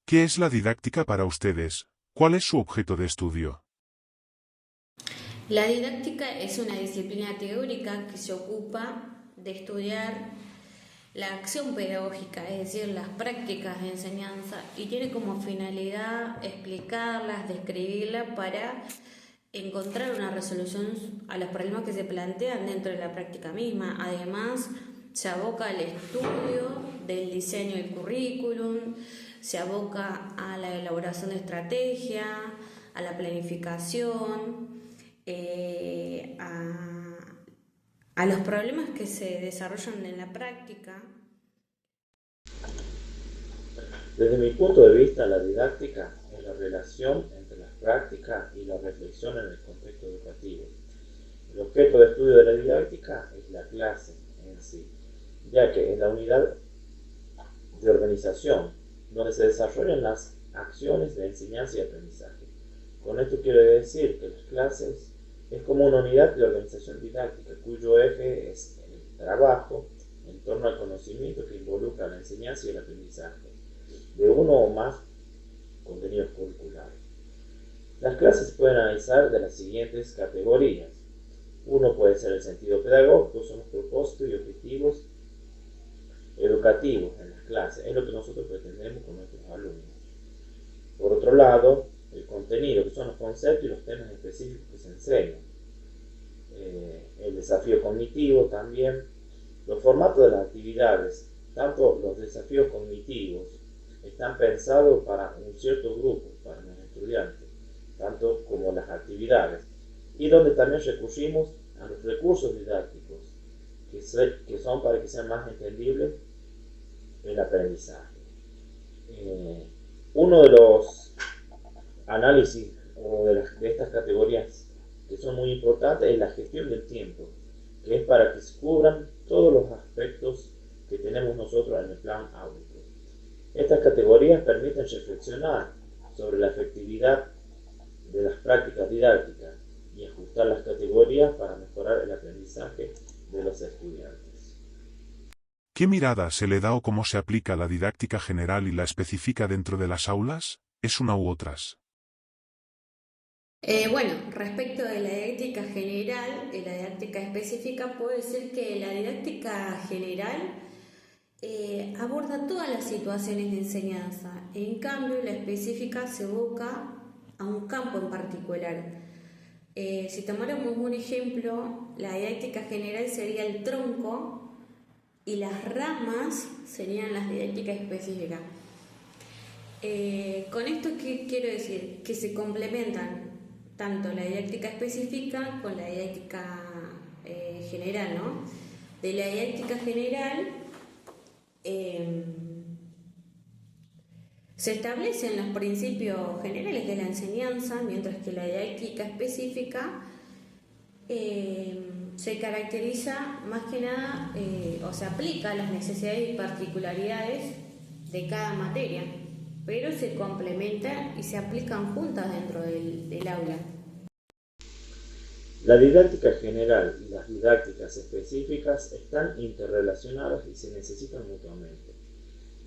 ¿Qué es la didáctica para ustedes? ¿Cuál es su objeto de estudio? La didáctica es una disciplina teórica que se ocupa de estudiar la acción pedagógica, es decir, las prácticas de enseñanza, y tiene como finalidad explicarlas, describirlas para encontrar una resolución a los problemas que se plantean dentro de la práctica misma. Además, se aboca al estudio del diseño del currículum, se aboca a la elaboración de estrategia, a la planificación, a los problemas que se desarrollan en la práctica. Desde mi punto de vista, la didáctica es la relación entre la práctica y la reflexión en el contexto educativo. El objeto de estudio de la didáctica es la clase en sí, ya que es la unidad de organización donde se desarrollan las acciones de enseñanza y aprendizaje. Con esto quiero decir que las clases es como una unidad de organización didáctica cuyo eje es el trabajo en torno al conocimiento que involucra la enseñanza y el aprendizaje de uno o más contenidos curriculares. Las clases se pueden analizar de las siguientes categorías. Uno puede ser el sentido pedagógico, son los propósitos y objetivos educativos en las clases, es lo que nosotros pretendemos con nuestros alumnos. Por otro lado, el contenido, que son los conceptos y los temas específicos que se enseñan. El desafío cognitivo también, los formatos de las actividades, tanto los desafíos cognitivos están pensados para un cierto grupo, para los estudiantes, tanto como las actividades, y donde también recurrimos a los recursos didácticos, que son para que sean más entendibles el aprendizaje. Uno de los análisis o de estas categorías que son muy importantes es la gestión del tiempo, que es para que se cubran todos los aspectos que tenemos nosotros en el plan áulico. Estas categorías permiten reflexionar sobre la efectividad de las prácticas didácticas y ajustar las categorías para mejorar el aprendizaje de los estudiantes. ¿Qué mirada se le da o cómo se aplica la didáctica general y la especifica dentro de las aulas? ¿Es una u otras? Bueno, respecto de la didáctica general y la didáctica específica, puedo decir que la didáctica general aborda todas las situaciones de enseñanza. En cambio, la específica se evoca a un campo en particular. Si tomáramos un ejemplo, la didáctica general sería el tronco y las ramas serían las didácticas específicas. Con esto, ¿qué quiero decir? Que se complementan tanto la didáctica específica con la didáctica general, ¿no? De la didáctica general se establecen los principios generales de la enseñanza, mientras que la didáctica específica se caracteriza más que nada, o se aplica a las necesidades y particularidades de cada materia, pero se complementan y se aplican juntas dentro del aula. La didáctica general y las didácticas específicas están interrelacionadas y se necesitan mutuamente.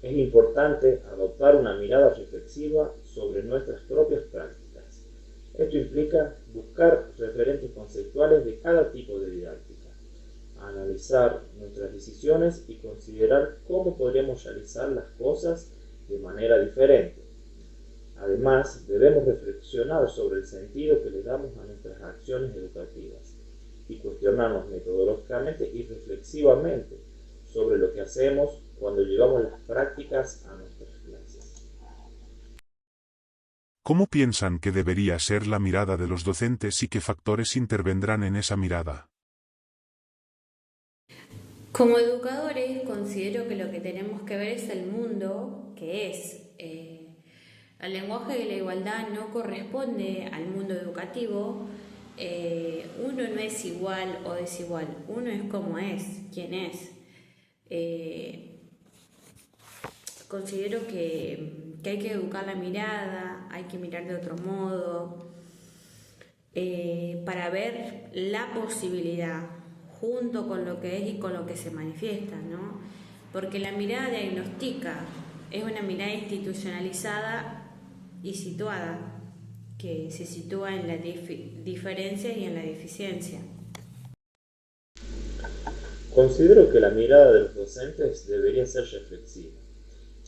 Es importante adoptar una mirada reflexiva sobre nuestras propias prácticas. Esto implica buscar referentes conceptuales de cada tipo de didáctica, analizar nuestras decisiones y considerar cómo podríamos realizar las cosas de manera diferente. Además, debemos reflexionar sobre el sentido que le damos a nuestras acciones educativas y cuestionarnos metodológicamente y reflexivamente sobre lo que hacemos cuando llevamos las prácticas a nuestras clases. ¿Cómo piensan que debería ser la mirada de los docentes y qué factores intervendrán en esa mirada? Como educadores, considero que lo que tenemos que ver es el mundo que es. El lenguaje de la igualdad no corresponde al mundo educativo. Uno no es igual o desigual, uno es como es, quien es. Considero que hay que educar la mirada, hay que mirar de otro modo, para ver la posibilidad junto con lo que es y con lo que se manifiesta, ¿no? Porque la mirada diagnostica, es una mirada institucionalizada y situada, que se sitúa en la diferencia y en la deficiencia. Considero que la mirada de los docentes debería ser reflexiva.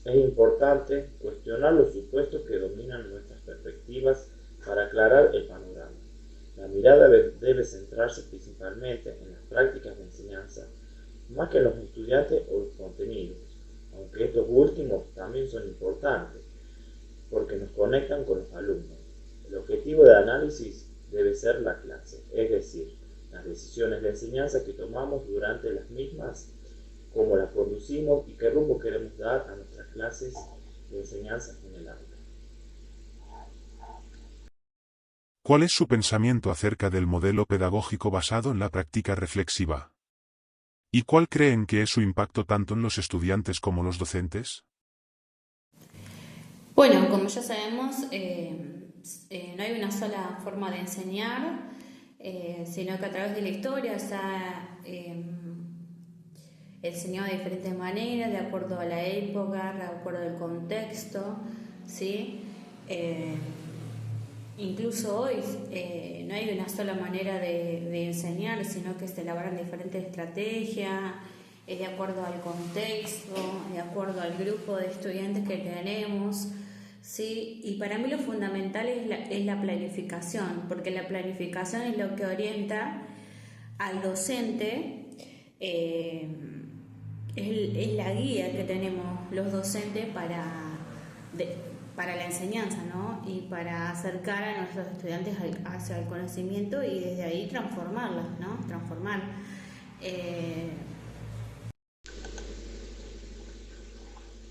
Es importante cuestionar los supuestos que dominan nuestras perspectivas para aclarar el panorama. La mirada debe centrarse principalmente en las prácticas de enseñanza, más que en los estudiantes o los contenidos, aunque estos últimos también son importantes, porque nos conectan con los alumnos. El objetivo de análisis debe ser la clase, es decir, las decisiones de enseñanza que tomamos durante las mismas, cómo las conducimos y qué rumbo queremos dar a nuestras clases de enseñanza en el aula. ¿Cuál es su pensamiento acerca del modelo pedagógico basado en la práctica reflexiva? ¿Y cuál creen que es su impacto tanto en los estudiantes como los docentes? Bueno, como ya sabemos, no hay una sola forma de enseñar, sino que a través de la historia se ha enseñado de diferentes maneras, de acuerdo a la época, de acuerdo al contexto, ¿sí? Incluso hoy no hay una sola manera de enseñar, sino que se elaboran diferentes estrategias, de acuerdo al contexto, de acuerdo al grupo de estudiantes que tenemos, ¿sí? Y para mí lo fundamental es la planificación, porque la planificación es lo que orienta al docente, es la guía que tenemos los docentes para la enseñanza, ¿no? Y para acercar a nuestros estudiantes hacia el conocimiento y desde ahí transformarlos, ¿no? Transformar.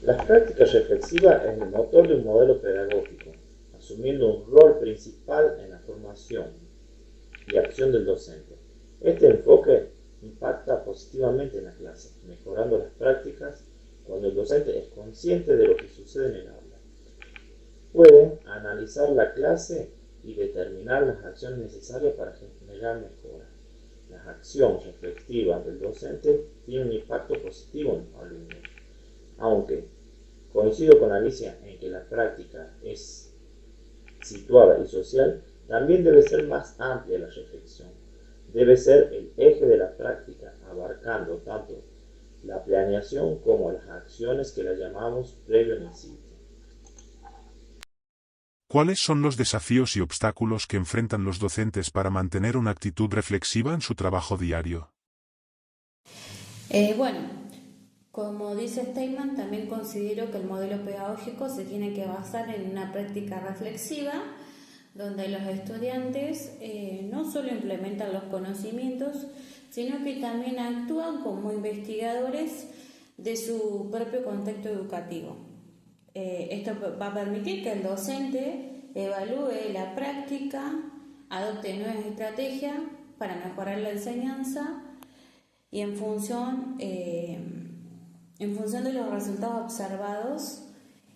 La práctica reflexiva es el motor de un modelo pedagógico, asumiendo un rol principal en la formación y acción del docente. Este enfoque impacta positivamente en la clase, mejorando las prácticas cuando el docente es consciente de lo que sucede en el aula. Puede analizar la clase y determinar las acciones necesarias para generar mejora. La acción reflexiva del docente tiene un impacto positivo en los alumnos, aunque coincido con Alicia en que la práctica es situada y social, también debe ser más amplia la reflexión. Debe ser el eje de la práctica, abarcando tanto la planeación como las acciones que la llamamos previo en el sitio. ¿Cuáles son los desafíos y obstáculos que enfrentan los docentes para mantener una actitud reflexiva en su trabajo diario? Bueno, como dice Steinman, también considero que el modelo pedagógico se tiene que basar en una práctica reflexiva, donde los estudiantes no solo implementan los conocimientos, sino que también actúan como investigadores de su propio contexto educativo. Esto va a permitir que el docente evalúe la práctica, adopte nuevas estrategias para mejorar la enseñanza y en función de los resultados observados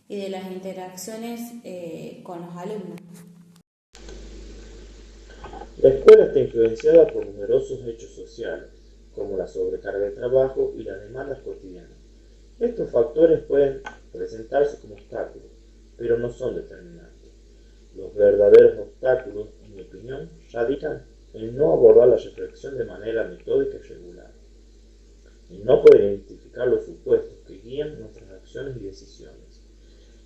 y de las interacciones con los alumnos. La escuela está influenciada por numerosos hechos sociales, como la sobrecarga de trabajo y las demandas cotidianas. Estos factores pueden presentarse como obstáculos, pero no son determinantes. Los verdaderos obstáculos, en mi opinión, radican en no abordar la reflexión de manera metódica y regular, en no poder identificar los supuestos que guían nuestras acciones y decisiones,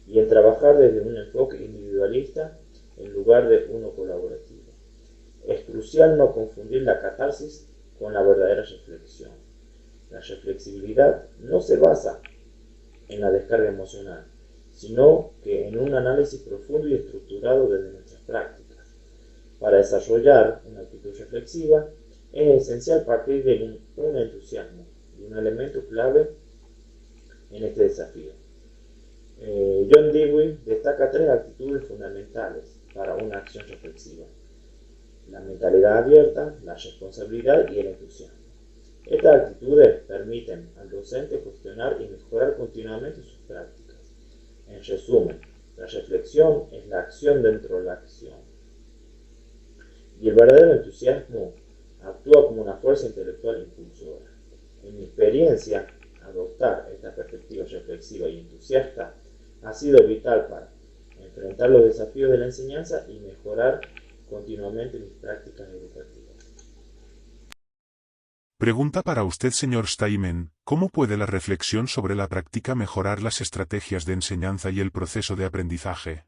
y en trabajar desde un enfoque individualista en lugar de uno colaborativo. Es crucial no confundir la catarsis con la verdadera reflexión. La reflexibilidad no se basa en la descarga emocional, sino que en un análisis profundo y estructurado desde nuestras prácticas. Para desarrollar una actitud reflexiva es esencial partir de un entusiasmo y un elemento clave en este desafío. John Dewey destaca 3 actitudes fundamentales para una acción reflexiva: la mentalidad abierta, la responsabilidad y el entusiasmo. Estas actitudes permiten al docente cuestionar y mejorar continuamente sus prácticas. En resumen, la reflexión es la acción dentro de la acción. Y el verdadero entusiasmo actúa como una fuerza intelectual impulsora. En mi experiencia, adoptar esta perspectiva reflexiva y entusiasta ha sido vital para enfrentar los desafíos de la enseñanza y mejorar continuamente mis prácticas educativas. Pregunta para usted, señor Steinman, ¿cómo puede la reflexión sobre la práctica mejorar las estrategias de enseñanza y el proceso de aprendizaje?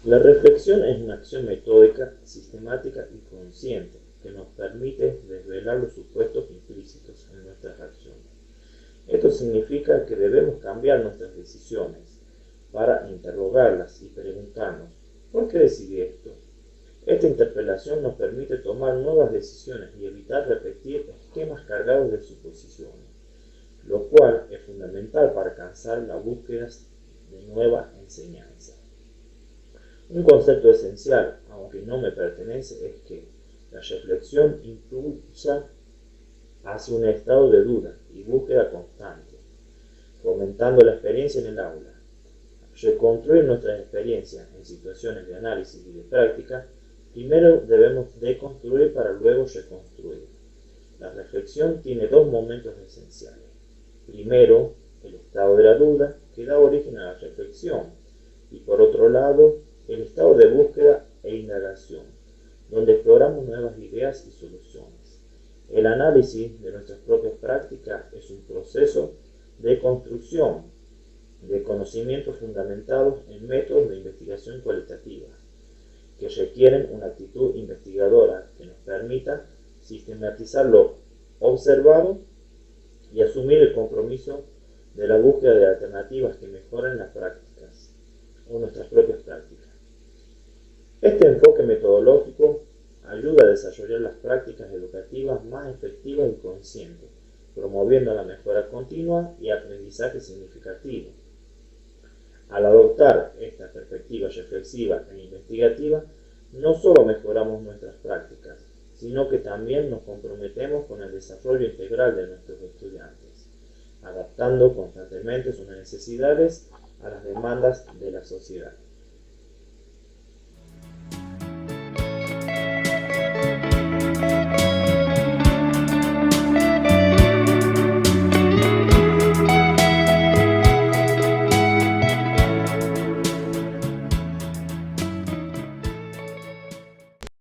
La reflexión es una acción metódica, sistemática y consciente que nos permite desvelar los supuestos implícitos en nuestras acciones. Esto significa que debemos cambiar nuestras decisiones para interrogarlas y preguntarnos, ¿por qué decidí esto? Esta interpelación nos permite tomar nuevas decisiones y evitar repetir esquemas cargados de suposiciones, lo cual es fundamental para alcanzar la búsqueda de nueva enseñanza. Un concepto esencial, aunque no me pertenece, es que la reflexión impulsa hacia un estado de duda y búsqueda constante, fomentando la experiencia en el aula. Reconstruir nuestras experiencias en situaciones de análisis y de práctica. Primero debemos deconstruir para luego reconstruir. La reflexión tiene dos momentos esenciales. Primero, el estado de la duda, que da origen a la reflexión, y por otro lado, el estado de búsqueda e indagación, donde exploramos nuevas ideas y soluciones. El análisis de nuestras propias prácticas es un proceso de construcción de conocimientos fundamentados en métodos de investigación cualitativa, que requieren una actitud investigadora que nos permita sistematizar lo observado y asumir el compromiso de la búsqueda de alternativas que mejoren las prácticas o nuestras propias prácticas. Este enfoque metodológico ayuda a desarrollar las prácticas educativas más efectivas y conscientes, promoviendo la mejora continua y aprendizaje significativo. Al adoptar esta perspectiva reflexiva e investigativa, no solo mejoramos nuestras prácticas, sino que también nos comprometemos con el desarrollo integral de nuestros estudiantes, adaptando constantemente sus necesidades a las demandas de la sociedad.